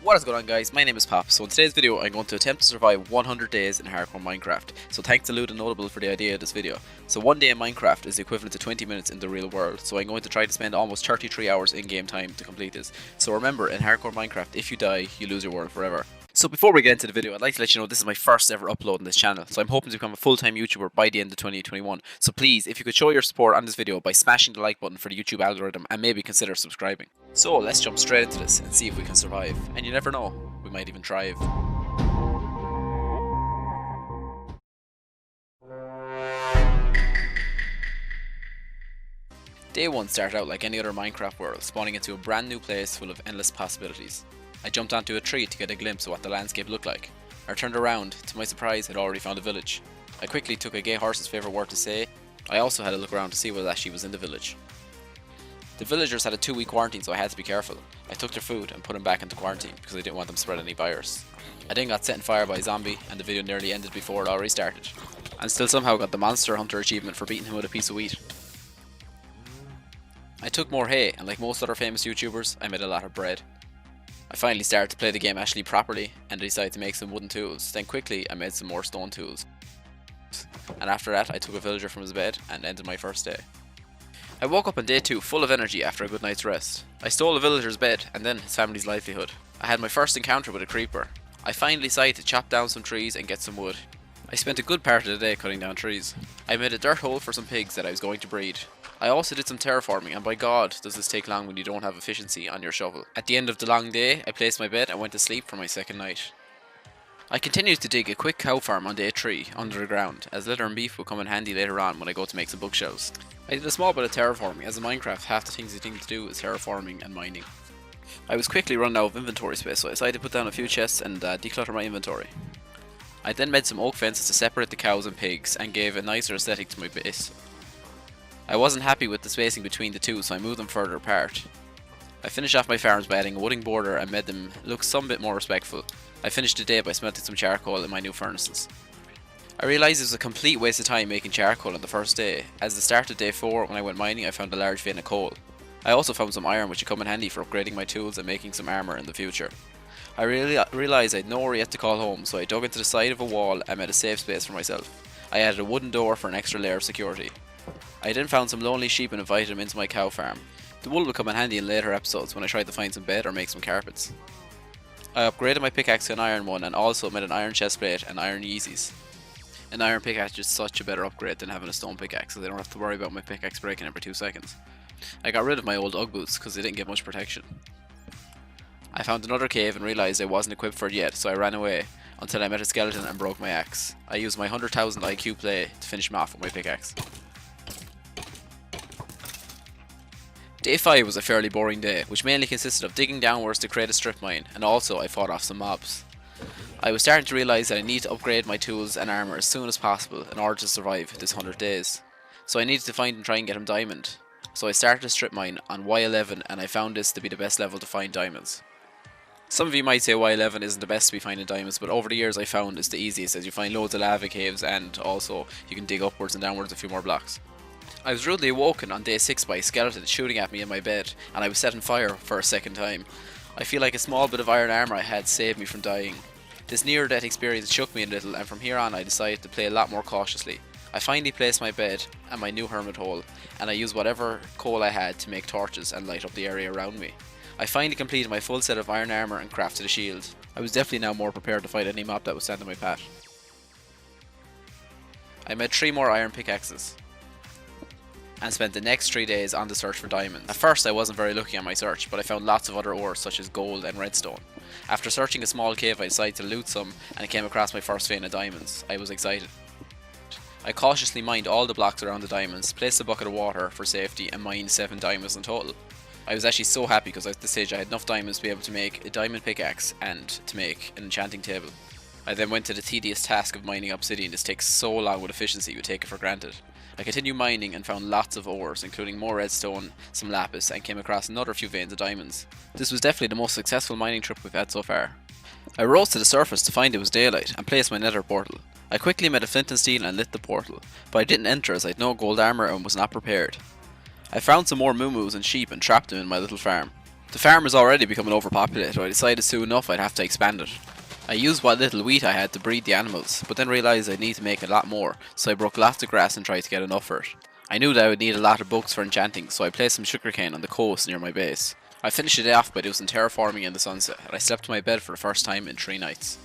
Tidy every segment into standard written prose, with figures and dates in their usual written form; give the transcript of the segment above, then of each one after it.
What is going on, guys? My name is Pop. So in today's video I'm going to attempt to survive 100 days in hardcore Minecraft. So thanks to Loot and Notable for the idea of this video. So 1 day in Minecraft is equivalent to 20 minutes in the real world, so I'm going to try to spend almost 33 hours in game time to complete this. So remember, in hardcore Minecraft, if you die, you lose your world forever. So before we get into the video, I'd like to let you know this is my first ever upload on this channel, so I'm hoping to become a full-time YouTuber by the end of 2021. So please, if you could show your support on this video by smashing the like button for the YouTube algorithm and maybe consider subscribing. So let's jump straight into this and see if we can survive. And you never know, we might even thrive. Day 1 started out like any other Minecraft world, spawning into a brand new place full of endless possibilities. I jumped onto a tree to get a glimpse of what the landscape looked like. I turned around, to my surprise I'd already found a village. I quickly took a gay horse's favourite word to say. I also had a look around to see what actually was in the village. The villagers had a 2-week quarantine, so I had to be careful. I took their food and put them back into quarantine because I didn't want them to spread any virus. I then got set on fire by a zombie and the video nearly ended before it already started. And still somehow got the Monster Hunter achievement for beating him with a piece of wheat. I took more hay, and like most other famous YouTubers, I made a lot of bread. I finally started to play the game actually properly and I decided to make some wooden tools. Then quickly I made some more stone tools. And after that I took a villager from his bed and ended my first day. I woke up on day 2 full of energy after a good night's rest. I stole a villager's bed and then his family's livelihood. I had my first encounter with a creeper. I finally decided to chop down some trees and get some wood. I spent a good part of the day cutting down trees. I made a dirt hole for some pigs that I was going to breed. I also did some terraforming, and by God does this take long when you don't have efficiency on your shovel. At the end of the long day, I placed my bed and went to sleep for my second night. I continued to dig a quick cow farm on day 3 under the ground, as leather and beef will come in handy later on when I go to make some bookshelves. I did a small bit of terraforming, as in Minecraft half the things you think to do is terraforming and mining. I was quickly running out of inventory space, so I decided to put down a few chests and declutter my inventory. I then made some oak fences to separate the cows and pigs and gave a nicer aesthetic to my base. I wasn't happy with the spacing between the two, so I moved them further apart. I finished off my farms by adding a wooden border and made them look some bit more respectful. I finished the day by smelting some charcoal in my new furnaces. I realised it was a complete waste of time making charcoal on the first day, as the start of day 4 when I went mining I found a large vein of coal. I also found some iron which would come in handy for upgrading my tools and making some armour in the future. I realised I had nowhere yet to call home, so I dug into the side of a wall and made a safe space for myself. I added a wooden door for an extra layer of security. I then found some lonely sheep and invited them into my cow farm. The wool will come in handy in later episodes when I try to find some bed or make some carpets. I upgraded my pickaxe to an iron one and also made an iron chestplate and iron Yeezys. An iron pickaxe is such a better upgrade than having a stone pickaxe, so I don't have to worry about my pickaxe breaking every 2 seconds. I got rid of my old Ugg boots because they didn't get much protection. I found another cave and realised I wasn't equipped for it yet, so I ran away until I met a skeleton and broke my axe. I used my 100,000 IQ play to finish him off with my pickaxe. Day 5 was a fairly boring day, which mainly consisted of digging downwards to create a strip mine, and also I fought off some mobs. I was starting to realise that I need to upgrade my tools and armour as soon as possible in order to survive this 100 days. So I needed to find and try and get him diamond. So I started a strip mine on Y11 and I found this to be the best level to find diamonds. Some of you might say Y11 isn't the best to be finding diamonds, but over the years I found it's the easiest, as you find loads of lava caves and also you can dig upwards and downwards a few more blocks. I was rudely awoken on day 6 by a skeleton shooting at me in my bed, and I was set on fire for a second time. I feel like a small bit of iron armour I had saved me from dying. This near death experience shook me a little, and from here on I decided to play a lot more cautiously. I finally placed my bed and my new hermit hole, and I used whatever coal I had to make torches and light up the area around me. I finally completed my full set of iron armour and crafted a shield. I was definitely now more prepared to fight any mob that would stand in my path. I made 3 more iron pickaxes and spent the next 3 days on the search for diamonds. At first I wasn't very lucky on my search, but I found lots of other ores such as gold and redstone. After searching a small cave I decided to loot some and I came across my first vein of diamonds. I was excited. I cautiously mined all the blocks around the diamonds, placed a bucket of water for safety and mined 7 diamonds in total. I was actually so happy because at this stage I had enough diamonds to be able to make a diamond pickaxe and to make an enchanting table. I then went to the tedious task of mining obsidian. This takes so long with efficiency you would take it for granted. I continued mining and found lots of ores, including more redstone, some lapis, and came across another few veins of diamonds. This was definitely the most successful mining trip we've had so far. I rose to the surface to find it was daylight and placed my nether portal. I quickly made a flint and steel and lit the portal, but I didn't enter as I had no gold armour and was not prepared. I found some more moo and sheep and trapped them in my little farm. The farm was already becoming overpopulated, so I decided soon enough I'd have to expand it. I used what little wheat I had to breed the animals, but then realised I'd need to make a lot more, so I broke lots of grass and tried to get enough for it. I knew that I would need a lot of books for enchanting, so I placed some sugarcane on the coast near my base. I finished the day off by doing some terraforming in the sunset, and I slept in my bed for the first time in 3 nights.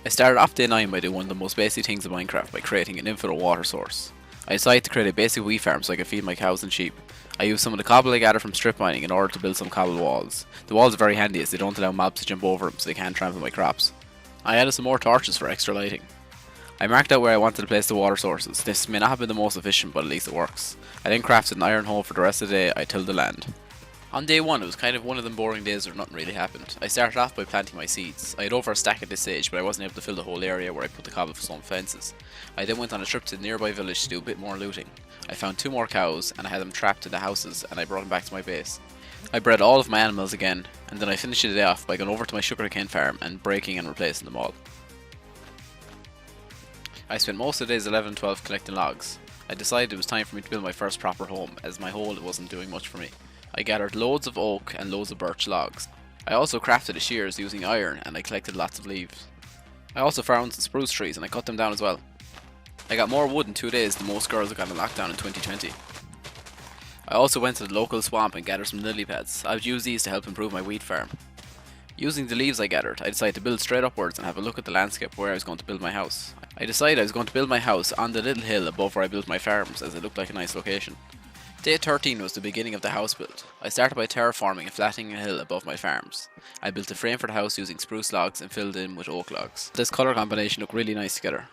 I started off day 9 by doing one of the most basic things in Minecraft by creating an infinite water source. I decided to create a basic wheat farm so I could feed my cows and sheep. I used some of the cobble I gathered from strip mining in order to build some cobble walls. The walls are very handy as they don't allow mobs to jump over them so they can't trample my crops. I added some more torches for extra lighting. I marked out where I wanted to place the water sources. This may not have been the most efficient, but at least it works. I then crafted an iron hole for the rest of the day. I tilled the land. On day 1 it was kind of one of them boring days where nothing really happened. I started off by planting my seeds. I had over a stack at this stage, but I wasn't able to fill the whole area where I put the cobblestone fences. I then went on a trip to the nearby village to do a bit more looting. I found 2 more cows and I had them trapped in the houses, and I brought them back to my base. I bred all of my animals again, and then I finished the day off by going over to my sugarcane farm and breaking and replacing them all. I spent most of days 11 and 12 collecting logs. I decided it was time for me to build my first proper home, as my hole wasn't doing much for me. I gathered loads of oak and loads of birch logs. I also crafted the shears using iron, and I collected lots of leaves. I also found some spruce trees and I cut them down as well. I got more wood in 2 days than most girls that got in lockdown in 2020. I also went to the local swamp and gathered some lily pads. I would use these to help improve my wheat farm. Using the leaves I gathered, I decided to build straight upwards and have a look at the landscape where I was going to build my house. I decided I was going to build my house on the little hill above where I built my farms, as it looked like a nice location. Day 13 was the beginning of the house build. I started by terraforming and flattening a hill above my farms. I built a frame for the house using spruce logs and filled in with oak logs. This colour combination looked really nice together.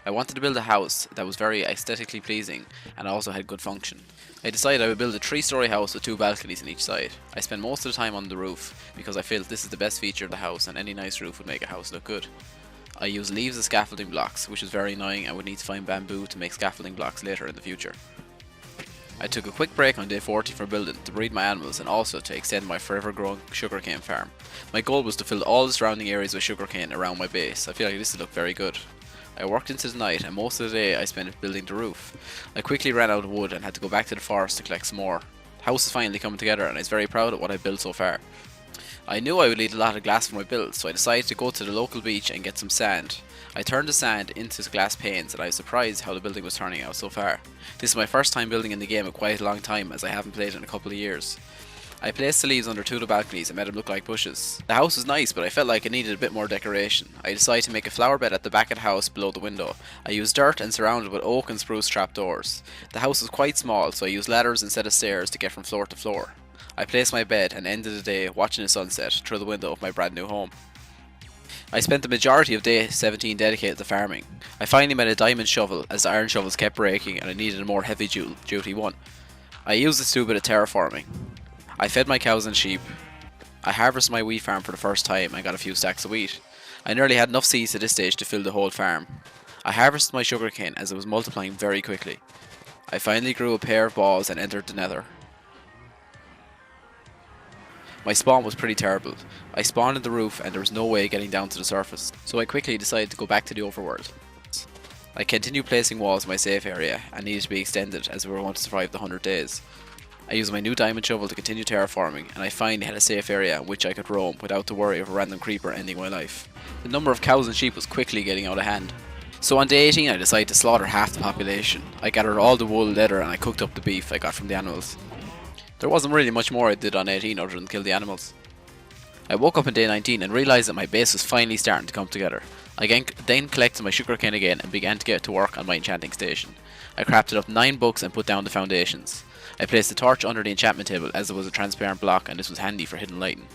I wanted to build a house that was very aesthetically pleasing and also had good function. I decided I would build a 3-storey house with 2 balconies on each side. I spent most of the time on the roof because I felt this is the best feature of the house, and any nice roof would make a house look good. I used leaves as scaffolding blocks, which was very annoying. I would need to find bamboo to make scaffolding blocks later in the future. I took a quick break on day 40 for building to breed my animals and also to extend my forever growing sugarcane farm. My goal was to fill all the surrounding areas with sugarcane around my base. I feel like this would look very good. I worked into the night and most of the day I spent building the roof. I quickly ran out of wood and had to go back to the forest to collect some more. The house is finally coming together and I was very proud of what I built so far. I knew I would need a lot of glass for my build, so I decided to go to the local beach and get some sand. I turned the sand into glass panes and I was surprised how the building was turning out so far. This is my first time building in the game in quite a long time, as I haven't played in a couple of years. I placed the leaves under 2 of the balconies and made them look like bushes. The house was nice, but I felt like it needed a bit more decoration. I decided to make a flower bed at the back of the house below the window. I used dirt and surrounded with oak and spruce trapdoors. The house was quite small, so I used ladders instead of stairs to get from floor to floor. I placed my bed and ended the day watching the sunset through the window of my brand new home. I spent the majority of day 17 dedicated to farming. I finally made a diamond shovel as the iron shovels kept breaking and I needed a more heavy duty one. I used this to do a bit of terraforming. I fed my cows and sheep. I harvested my wheat farm for the first time and got a few stacks of wheat. I nearly had enough seeds at this stage to fill the whole farm. I harvested my sugarcane as it was multiplying very quickly. I finally grew a pair of balls and entered the nether. My spawn was pretty terrible. I spawned in the roof and there was no way getting down to the surface, so I quickly decided to go back to the overworld. I continued placing walls in my safe area and needed to be extended as we were going to survive the 100 days. I used my new diamond shovel to continue terraforming and I finally had a safe area in which I could roam without the worry of a random creeper ending my life. The number of cows and sheep was quickly getting out of hand. So on day 18 I decided to slaughter half the population. I gathered all the wool, leather and I cooked up the beef I got from the animals. There wasn't really much more I did on 18 other than kill the animals. I woke up on day 19 and realised that my base was finally starting to come together. I then collected my sugarcane again and began to get to work on my enchanting station. I crafted up 9 books and put down the foundations. I placed the torch under the enchantment table as it was a transparent block and this was handy for hidden lighting.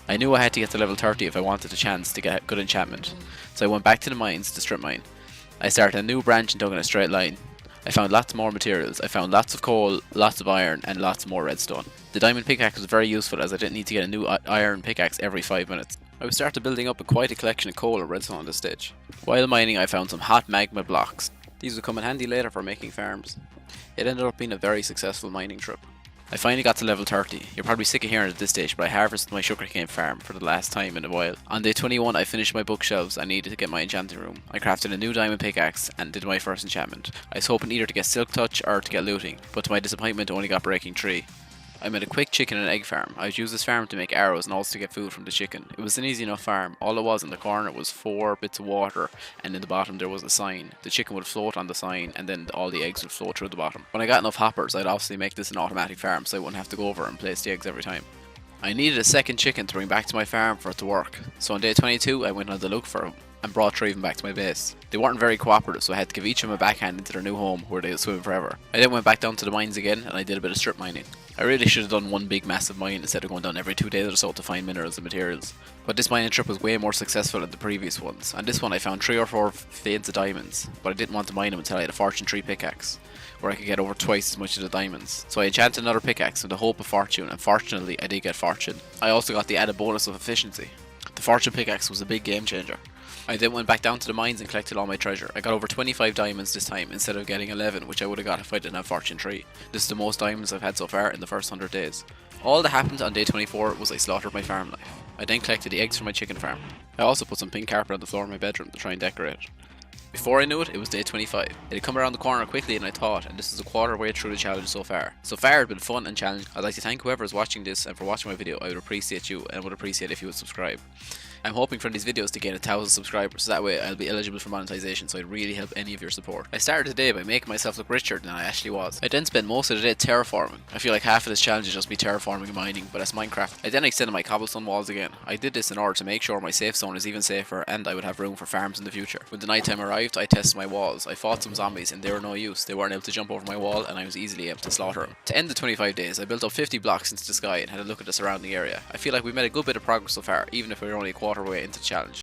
I knew I had to get to level 30 if I wanted a chance to get good enchantment, so I went back to the mines to strip mine. I started a new branch and dug in a straight line. I found lots more materials. I found lots of coal, lots of iron and lots more redstone. The diamond pickaxe was very useful as I didn't need to get a new iron pickaxe every 5 minutes. I started building up quite a collection of coal and redstone on this stage. While mining I found some hot magma blocks. These would come in handy later for making farms. It ended up being a very successful mining trip. I finally got to level 30. You're probably sick of hearing it at this stage, but I harvested my sugarcane farm for the last time in a while. On day 21 I finished my bookshelves. I needed to get my enchanting room. I crafted a new diamond pickaxe and did my first enchantment. I was hoping either to get silk touch or to get looting, but to my disappointment only got breaking 3. I made a quick chicken and egg farm. I'd use this farm to make arrows and also to get food from the chicken. It was an easy enough farm. All it was in the corner was 4 bits of water, and in the bottom there was a sign. The chicken would float on the sign, and then all the eggs would float through the bottom. When I got enough hoppers, I'd obviously make this an automatic farm so I wouldn't have to go over and place the eggs every time. I needed a second chicken to bring back to my farm for it to work, so on day 22 I went on the look for them and brought 3 of them back to my base. They weren't very cooperative, so I had to give each of them a backhand into their new home where they would swim forever. I then went back down to the mines again and I did a bit of strip mining. I really should have done one big massive mine instead of going down every 2 days or so to find minerals and materials. But this mining trip was way more successful than the previous ones. On this one I found 3 or 4 veins of diamonds, but I didn't want to mine them until I had a Fortune 3 pickaxe, where I could get over twice as much of the diamonds. So I enchanted another pickaxe with the hope of fortune, and fortunately I did get fortune. I also got the added bonus of efficiency. The fortune pickaxe was a big game changer. I then went back down to the mines and collected all my treasure. I got over 25 diamonds this time instead of getting 11, which I would have got if I didn't have Fortune 3. This is the most diamonds I've had so far in the first 100 days. All that happened on day 24 was I slaughtered my farm life. I then collected the eggs from my chicken farm. I also put some pink carpet on the floor of my bedroom to try and decorate it. Before I knew it, it was day 25. It had come around the corner quickly and I thought, and this is a quarter way through the challenge so far. So far it had been fun and challenging. I'd like to thank whoever is watching this, and for watching my video I would appreciate you and would appreciate if you would subscribe. I'm hoping for these videos to gain 1,000 subscribers, so that way I'll be eligible for monetization, so I'd really help any of your support. I started today by making myself look richer than I actually was. I then spent most of the day terraforming. I feel like half of this challenge is just me terraforming and mining, but that's Minecraft. I then extended my cobblestone walls again. I did this in order to make sure my safe zone is even safer and I would have room for farms in the future. When the night time arrived, I tested my walls. I fought some zombies and they were no use. They weren't able to jump over my wall and I was easily able to slaughter them. To end the 25 days, I built up 50 blocks into the sky and had a look at the surrounding area. I feel like we've made a good bit of progress so far, even if we're only a quarter way into the challenge.